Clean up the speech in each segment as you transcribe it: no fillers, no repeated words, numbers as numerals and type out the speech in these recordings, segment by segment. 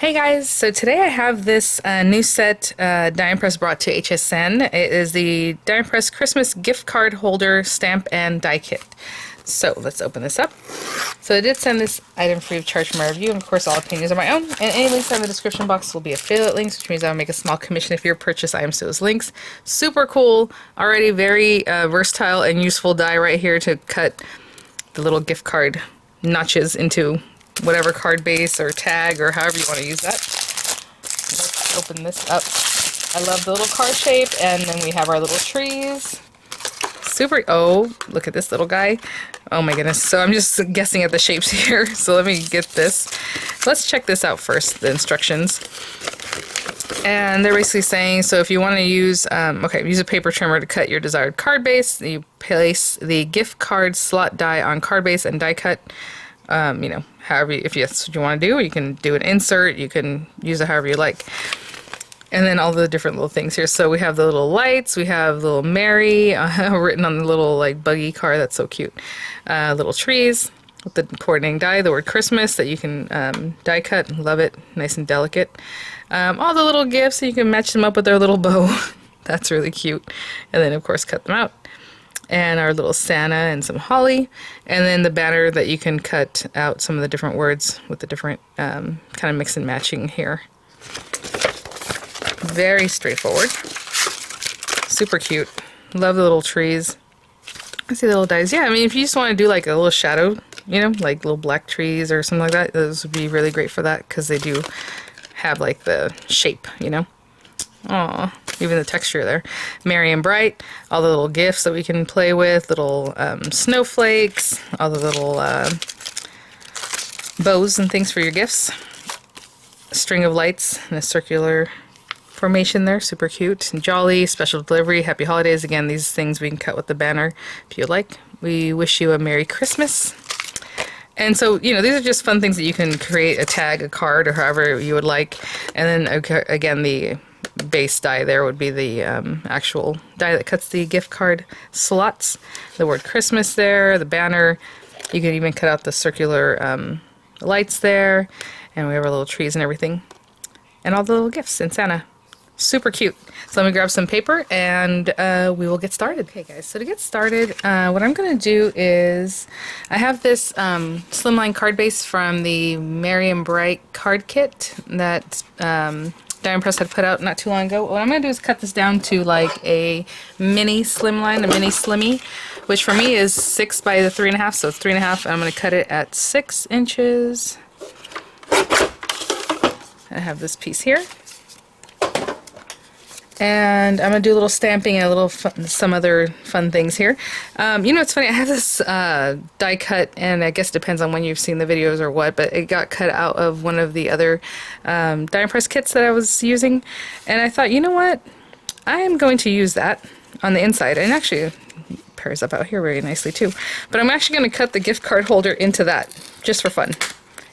Hey guys, so today I have this new set die press brought to HSN. It is the die press Christmas gift card holder stamp and die kit. So let's open this up. So I did send this item free of charge for my review, and of course all opinions are my own, and any links in the description box will be affiliate links, which means I'll make a small commission if you purchase items to those links. Super cool, already very versatile and useful die right here to cut the little gift card notches into whatever card base or tag or however you want to use that. Let's open this up. I love the little card shape, and then we have our little trees. Super, oh, look at this little guy. Oh my goodness. So I'm just guessing at the shapes here. So let me get this. Let's check this out first, the instructions. And they're basically saying, so if you want to use, use a paper trimmer to cut your desired card base. You place the gift card slot die on card base and die cut. However, if that's what you want to do, you can do an insert, you can use it however you like. And then all the different little things here. So we have the little lights, we have little Mary written on the little like buggy car, that's so cute. Little trees with the coordinating die, the word Christmas that you can die cut, love it, nice and delicate. All the little gifts, so you can match them up with their little bow. That's really cute. And then of course cut them out. And our little Santa and some holly, and then the banner that you can cut out some of the different words with the different kind of mix and matching here. Very straightforward. Super cute. Love the little trees. I see the little dies. Yeah, I mean, if you just want to do like a little shadow, like little black trees or something like that, those would be really great for that because they do have like the shape, Aw, even the texture there. Merry and bright, all the little gifts that we can play with, little snowflakes, all the little bows and things for your gifts. A string of lights in a circular formation there, super cute. And jolly, special delivery, happy holidays. Again, these things we can cut with the banner if you'd like. We wish you a Merry Christmas. And so, these are just fun things that you can create, a tag, a card, or however you would like. And then, again, the base die there would be the actual die that cuts the gift card slots. The word Christmas there, the banner. You can even cut out the circular lights there. And we have our little trees and everything. And all the little gifts and Santa. Super cute. So let me grab some paper and we will get started. Okay guys, so to get started, what I'm going to do is, I have this slimline card base from the Merry and Bright card kit that Die Press had put out not too long ago. What I'm going to do is cut this down to like a mini slimline, a mini slimmy, which for me is 6 by the 3.5, so it's 3.5, and I'm going to cut it at 6 inches. I have this piece here. And I'm going to do a little stamping and a little some other fun things here. It's funny, I have this die cut, and I guess it depends on when you've seen the videos or what, but it got cut out of one of the other die press kits that I was using. And I thought, you know what? I am going to use that on the inside. And actually, it pairs up out here very nicely too. But I'm actually going to cut the gift card holder into that, just for fun.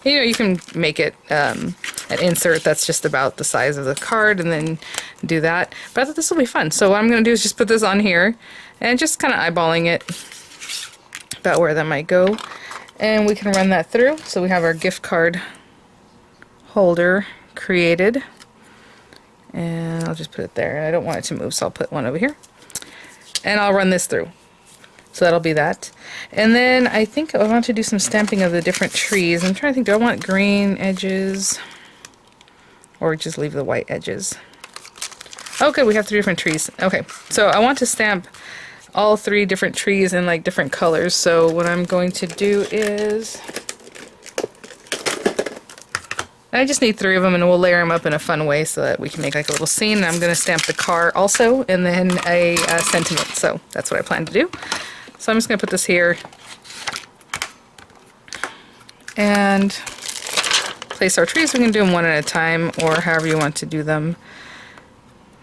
You can make it an insert that's just about the size of the card and then do that. But I thought this will be fun. So what I'm going to do is just put this on here and just kind of eyeballing it about where that might go. And we can run that through. So we have our gift card holder created. And I'll just put it there. I don't want it to move, so I'll put one over here. And I'll run this through. So that'll be that. And then I think I want to do some stamping of the different trees. I'm trying to think, do I want green edges or just leave the white edges? Okay, we have 3 different trees. Okay, so I want to stamp all 3 different trees in like different colors. So what I'm going to do is, I just need 3 of them, and we'll layer them up in a fun way so that we can make like a little scene. And I'm going to stamp the car also, and then a sentiment. So that's what I plan to do. So I'm just going to put this here and place our trees. We can do them one at a time or however you want to do them.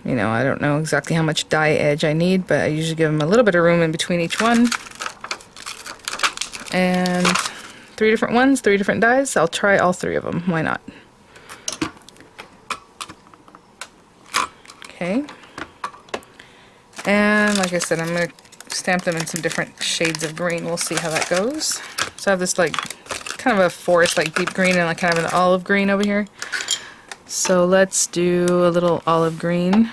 I don't know exactly how much die edge I need, but I usually give them a little bit of room in between each one. And 3 different ones, 3 different dies. I'll try all 3 of them. Why not? Okay. And like I said, I'm going to stamp them in some different shades of green. We'll see how that goes. So I have this like kind of a forest like deep green and like kind of an olive green over here. So let's do a little olive green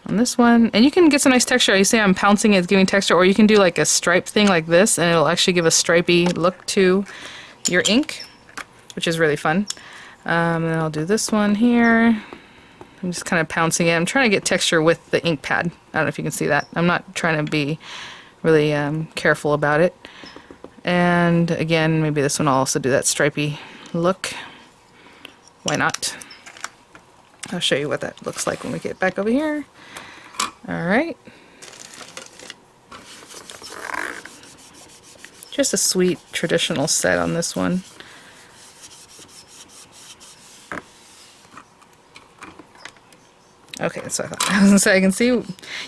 on this one. And you can get some nice texture. You see I'm pouncing it, it's giving texture, or you can do like a stripe thing like this and it'll actually give a stripy look to your ink, which is really fun. And I'll do this one here. I'm just kind of pouncing it. I'm trying to get texture with the ink pad. I don't know if you can see that. I'm not trying to be really careful about it. And again, maybe this one I'll also do that stripy look. Why not? I'll show you what that looks like when we get back over here. Alright. Just a sweet traditional set on this one. Okay, so I was gonna say, I can see, you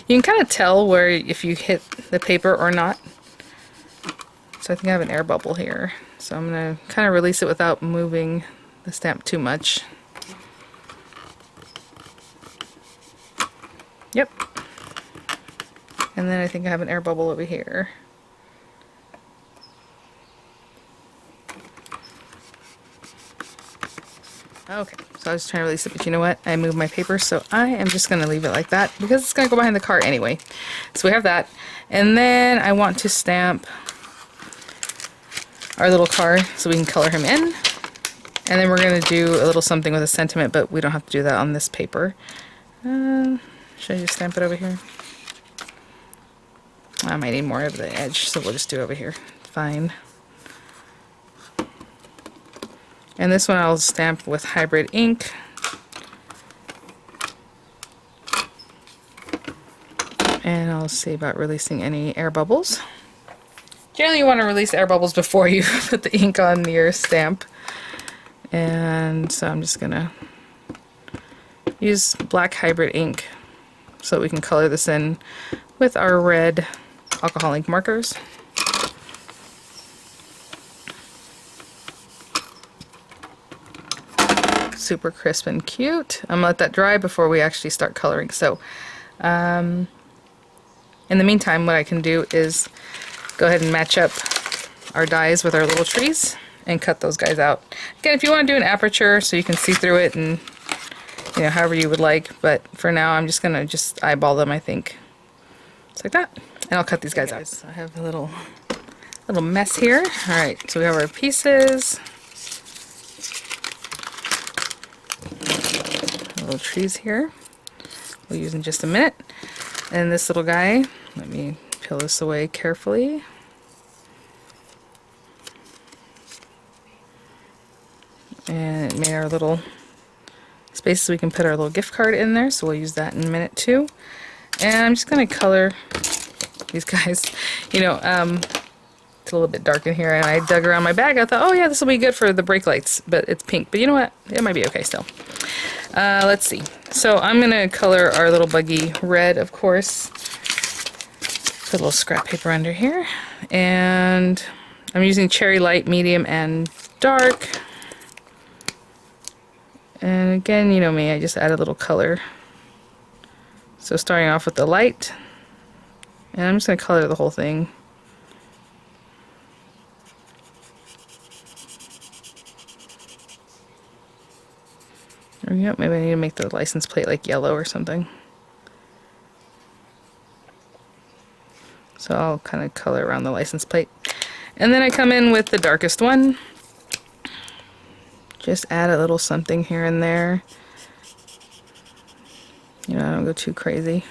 can kind of tell where if you hit the paper or not. So I think I have an air bubble here. So I'm gonna kind of release it without moving the stamp too much. Yep. And then I think I have an air bubble over here. Okay, so I was trying to release it, but you know what? I moved my paper, so I am just going to leave it like that because it's going to go behind the car anyway. So we have that. And then I want to stamp our little car so we can color him in. And then we're going to do a little something with a sentiment, but we don't have to do that on this paper. Should I just stamp it over here? I might need more of the edge, so we'll just do it over here. Fine. And this one I'll stamp with hybrid ink. And I'll see about releasing any air bubbles. Generally you want to release air bubbles before you put the ink on your stamp. And so I'm just gonna use black hybrid ink so that we can color this in with our red alcohol ink markers. Super crisp and cute. I'm gonna let that dry before we actually start coloring. So in the meantime, what I can do is go ahead and match up our dies with our little trees and cut those guys out. Again, if you want to do an aperture so you can see through it and however you would like, but for now I'm just gonna eyeball them, I think. Just like that. And I'll cut these guys out. I have a little mess here. Alright, so we have our pieces. Little trees here. We'll use in just a minute. And this little guy, let me peel this away carefully. And it made our little space so we can put our little gift card in there, so we'll use that in a minute too. And I'm just going to color these guys. It's a little bit dark in here, and I dug around my bag. I thought, oh yeah, this will be good for the brake lights, but it's pink. But you know what? It might be okay still. Let's see. So I'm going to color our little buggy red, of course. Put a little scrap paper under here. And I'm using cherry light, medium, and dark. And again, you know me, I just add a little color. So starting off with the light. And I'm just going to color the whole thing. There we go. Maybe I need to make the license plate like yellow or something. So I'll kind of color around the license plate. And then I come in with the darkest one. Just add a little something here and there. I don't go too crazy.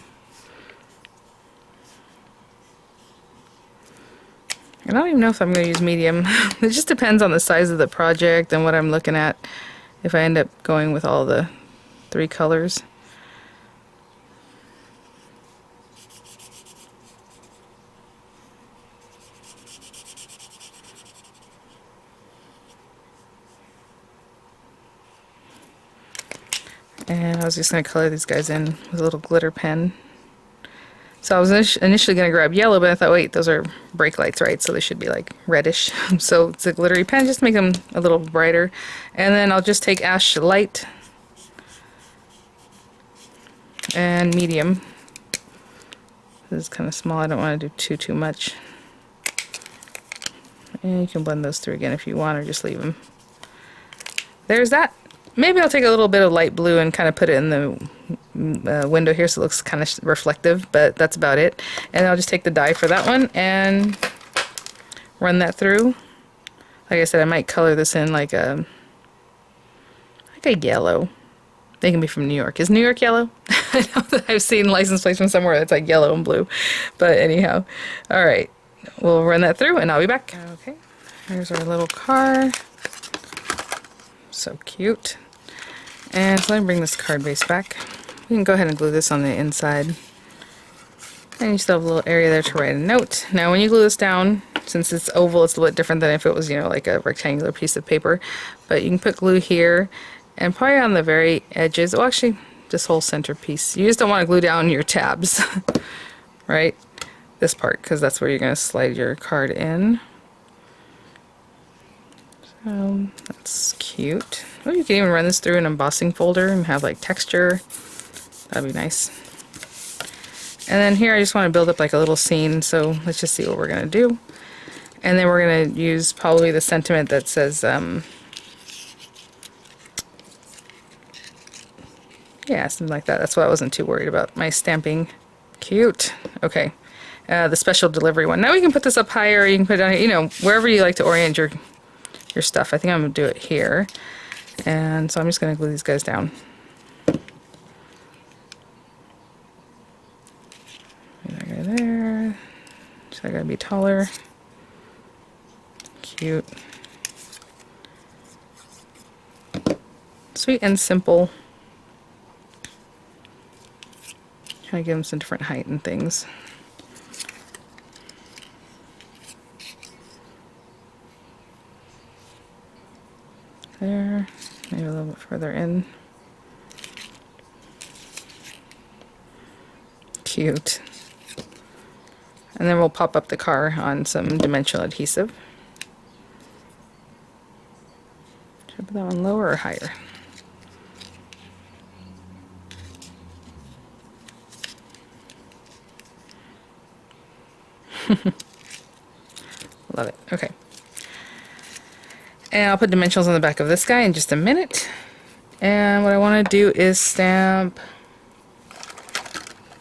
I don't even know if I'm going to use medium. It just depends on the size of the project and what I'm looking at. If I end up going with all the 3 colors. And I was just going to color these guys in with a little glitter pen. So I was initially going to grab yellow, but I thought, wait, those are brake lights, right? So they should be like reddish. So it's a glittery pen, just make them a little brighter. And then I'll just take ash light and medium. This is kind of small. I don't want to do too much. And you can blend those through again if you want, or just leave them. There's that. maybe I'll take a little bit of light blue and kind of put it in the window here so it looks kind of reflective, but that's about it. And I'll just take the dye for that one and run that through. Like I said, I might color this in like a yellow. They can be from New York. Is New York yellow? I know that I've seen license plates from somewhere that's like yellow and blue. But anyhow, all right. We'll run that through and I'll be back. Okay, here's our little car. So cute. And so let me bring this card base back. We can go ahead and glue this on the inside. And you still have a little area there to write a note. Now when you glue this down, since it's oval, it's a little bit different than if it was, you know, like a rectangular piece of paper. But you can put glue here and probably on the very edges. Well, actually, this whole center piece. You just don't want to glue down your tabs, right? This part, because that's where you're going to slide your card in. So that's cute. Oh, you can even run this through an embossing folder and have like texture. That'd be nice. And then here I just want to build up like a little scene, so let's just see what we're going to do. And then we're going to use probably the sentiment that says, yeah, something like that. That's why I wasn't too worried about my stamping. Cute. Okay. The special delivery one. Now we can put this up higher, you can put it on, you know, wherever you like to orient your stuff. I think I'm going to do it here. And so I'm just going to glue these guys down. That guy there. So I gotta be taller. Cute. Sweet and simple. Kind of give them some different height and things. There. Maybe a little bit further in. Cute. And then we'll pop up the car on some dimensional adhesive. Should I put that one lower or higher? Love it. Okay. And I'll put dimensionals on the back of this guy in just a minute. And what I want to do is stamp.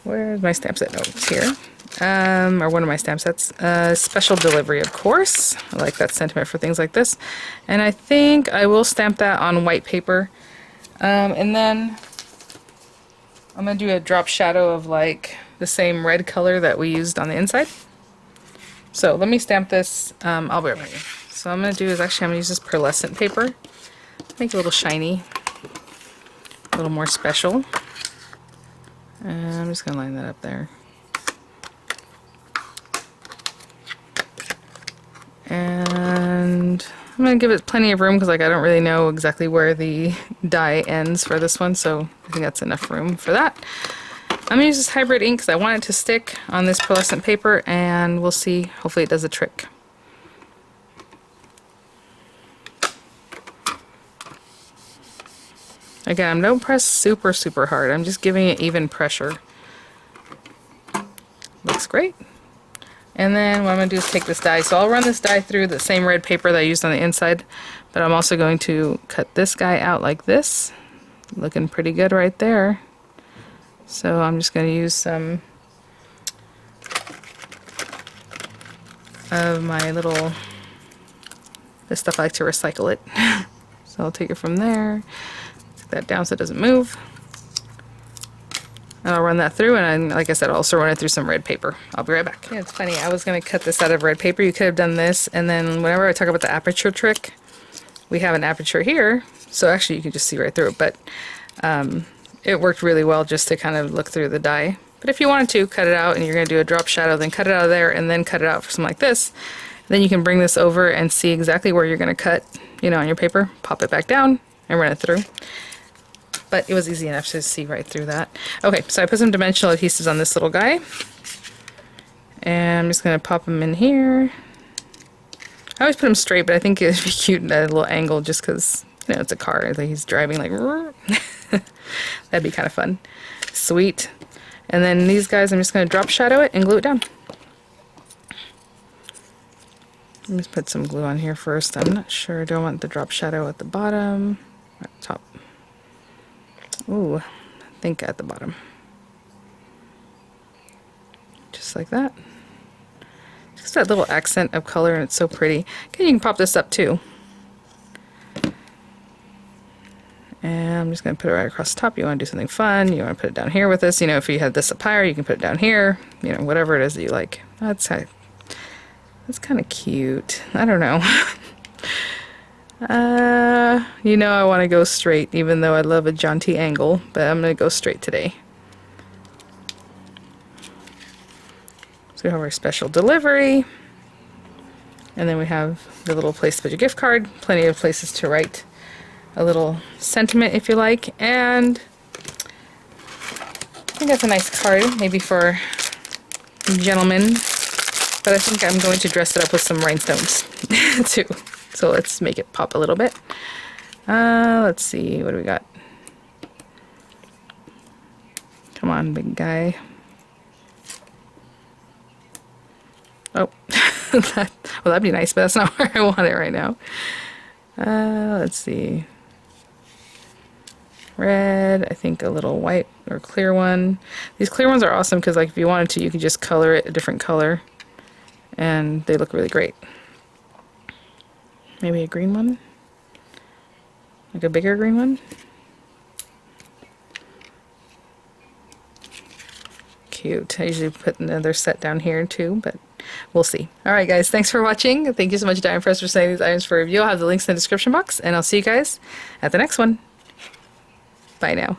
Where's my stamp set? Oh, it's here. Or one of my stamp sets. Special delivery, of course. I like that sentiment for things like this. And I think I will stamp that on white paper. And then I'm going to do a drop shadow of like the same red color that we used on the inside. So let me stamp this. I'll be right back. So what I'm going to do is actually I'm going to use this pearlescent paper. Make it a little shiny. A little more special. And I'm just going to line that up there. And I'm going to give it plenty of room because like I don't really know exactly where the die ends for this one, so I think that's enough room for that. I'm going to use this hybrid ink because I want it to stick on this pearlescent paper, and we'll see. Hopefully it does the trick. Again, don't press super, super hard. I'm just giving it even pressure. Looks great. And then what I'm going to do is take this die. So I'll run this die through the same red paper that I used on the inside, but I'm also going to cut this guy out like this. Looking pretty good right there. So I'm just going to use some of my little, this stuff I like to recycle it. So I'll take it from there, take that down so it doesn't move. And I'll run that through, and like I said, I'll also run it through some red paper. I'll be right back. Yeah, it's funny, I was going to cut this out of red paper. You could have done this, and then whenever I talk about the aperture trick, we have an aperture here, so actually you can just see right through it, but it worked really well just to kind of look through the die. But if you wanted to cut it out and you're going to do a drop shadow, then cut it out of there and then cut it out for something like this. Then you can bring this over and see exactly where you're going to cut, you know, on your paper, pop it back down and run it through. But it was easy enough to see right through that. Okay, so I put some dimensional adhesives on this little guy. And I'm just going to pop them in here. I always put them straight, but I think it would be cute at a little angle just because, you know, it's a car. I think he's driving like... That'd be kind of fun. Sweet. And then these guys, I'm just going to drop shadow it and glue it down. Let me put some glue on here first. I'm not sure. Do I want the drop shadow at the bottom or at the top? Ooh, I think at the bottom. Just like that. Just that little accent of color, and it's so pretty. Okay, you can pop this up too. And I'm just going to put it right across the top. You want to do something fun. You want to put it down here with this. You know, if you had this up higher, you can put it down here. You know, whatever it is that you like. That's kind of cute. I don't know. You know I want to go straight, even though I love a jaunty angle. But I'm going to go straight today. So we have our special delivery. And then we have the little place to put your gift card. Plenty of places to write a little sentiment if you like, and I think that's a nice card, maybe for gentlemen, but I think I'm going to dress it up with some rhinestones too. So let's make it pop a little bit. Let's see, what do we got? Come on, big guy. Oh, well, that'd be nice, but that's not where I want it right now. Let's see. Red, I think a little white or clear one. These clear ones are awesome because, like, if you wanted to, you could just color it a different color and they look really great. Maybe a green one? Like a bigger green one? Cute. I usually put another set down here too, but we'll see. Alright guys, thanks for watching. Thank you so much, Diamond Press, for sending these items for review. I'll have the links in the description box, and I'll see you guys at the next one. Bye now.